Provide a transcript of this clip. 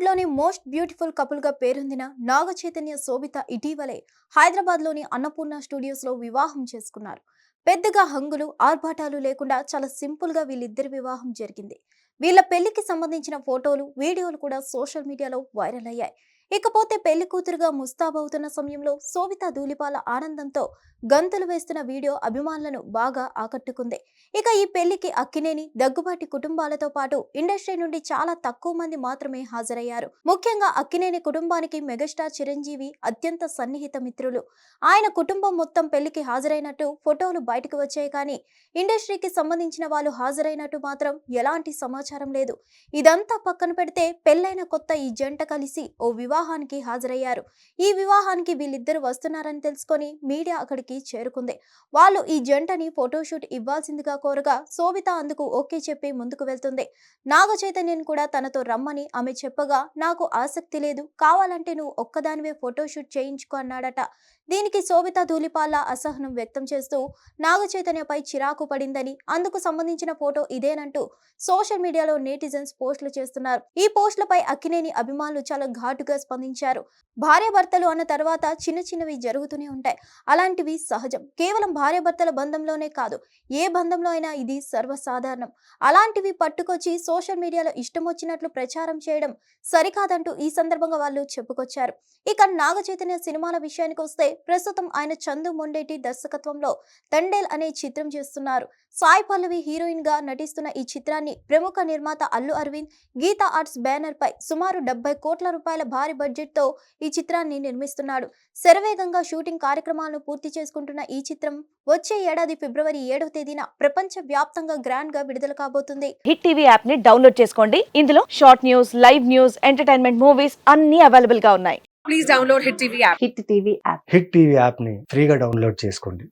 లోని most beautiful couple గా పేరొందిన నాగ చైతన్య శోభిత ఇటీవలే హైదరాబాద్ లోని అన్నపూర్ణ స్టూడియోస్ లో వివాహం చేసుకున్నారు. పెద్దగా హంగులు ఆర్భాటాలు లేకుండా చాలా సింపుల్ గా వీళ్ళిద్దరి వివాహం జరిగింది. వీళ్ళ పెళ్లికి సంబంధించిన ఫోటోలు వీడియోలు కూడా సోషల్ మీడియాలో వైరల్ అయ్యాయి. ఇకపోతే పెళ్లి కూతురుగా ముస్తాబవుతున్న సమయంలో శోభిత ధూళిపాల ఆనందంతో గంతులు వేస్తున్న వీడియో అభిమానులను బాగా ఆకట్టుకుంది. ఇక ఈ పెళ్లికి అక్కినేని దగ్గుబాటి కుటుంబాలతో పాటు ఇండస్ట్రీ నుండి చాలా తక్కువ మంది మాత్రమే హాజరయ్యారు. ముఖ్యంగా అక్కినేని కుటుంబానికి మెగాస్టార్ చిరంజీవి అత్యంత సన్నిహిత మిత్రులు. ఆయన కుటుంబం మొత్తం పెళ్లికి హాజరైనట్టు ఫోటోలు బయటకు వచ్చాయి, కానీ ఇండస్ట్రీకి సంబంధించిన వాళ్ళు హాజరైనట్టు మాత్రం ఎలాంటి సమాచారం లేదు. ఇదంతా పక్కన పెడితే పెళ్లైన కొత్త ఈ జంట కలిసి ఓ వివాహానికి హాజరయ్యారు. ఈ వివాహానికి వీళ్ళిద్దరు వస్తున్నారని తెలుసుకొని మీడియా అక్కడికి చేరుకుంది. వాళ్ళు ఈ జంటని ఫోటోషూట్ ఇవ్వాల్సిందిగా కోరగా శోభిత అందుకు ఓకే చెప్పి ముందుకు వెళ్తుంది. నాగ చైతన్యని కూడా తనతో రమ్మని ఆమె చెప్పగా, నాకు ఆసక్తి లేదు, కావాలంటే నువ్వు ఒక్కదానివే ఫోటోషూట్ చేయించుకో అన్నాడట. దీనికి శోభిత ధూళిపాల అసహనం వ్యక్తం చేస్తూ నాగ చైతన్యపై చిరాకు పడిందని, అందుకు సంబంధించిన ఫోటో ఇదేనంటూ సోషల్ మీడియాలో నెటిజన్స్ పోస్టులు చేస్తున్నారు. ఈ పోస్టులపై అక్కినేని అభిమానులు చాలా ఘాటుగా స్పందించారు. భార్యాభర్తలు అన్న తర్వాత చిన్న చిన్నవి జరుగుతూనే ఉంటాయి. అలాంటివి సహజం. కేవలం భార్యాభర్తల బంధంలోనే కాదు, ఏ బంధంలో అయినా ఇది సర్వసాధారణం. అలాంటివి పట్టుకొచ్చి సోషల్ మీడియాలో ఇష్టం వచ్చినట్లు ప్రచారం చేయడం సరికాదంటూ ఈ సందర్భంగా వాళ్ళు చెప్పుకొచ్చారు. ఇక నాగ చైతన్య సినిమాల విషయానికి వస్తే ప్రస్తుతం ఆయన చందు మొండేటి దర్శకత్వంలో తండేల్ అనే చిత్రం చేస్తున్నారు. సాయి పల్లవి హీరోయిన్ గా నటిస్తున్న ఈ చిత్రాన్ని ప్రముఖ నిర్మాత అల్లు అరవింద్ గీతా ఆర్ట్స్ బ్యానర్ పై సుమారు 70 కోట్ల రూపాయల భారీ బడ్జెట్ తో ఈ చిత్రాన్ని నిర్మిస్తున్నాడు. శరవేగంగా షూటింగ్ కార్యక్రమాలను పూర్తి చేసుకుంటున్న ఈ చిత్రం వచ్చే ఏడాది ఫిబ్రవరి 7వ తేదీన ప్రపంచ వ్యాప్తంగా గ్రాండ్ గా విడుదల కాబోతుంది. హిట్ టీవీ యాప్ ని డౌన్లోడ్ చేసుకోండి. ఇందులో short news, live news, entertainment movies అన్ని అవైలబుల్ గా ఉన్నాయి. Please download Hit TV app. Hit TV app hit TV యాప్ని ఫ్రీగా డౌన్లోడ్ చేసుకోండి.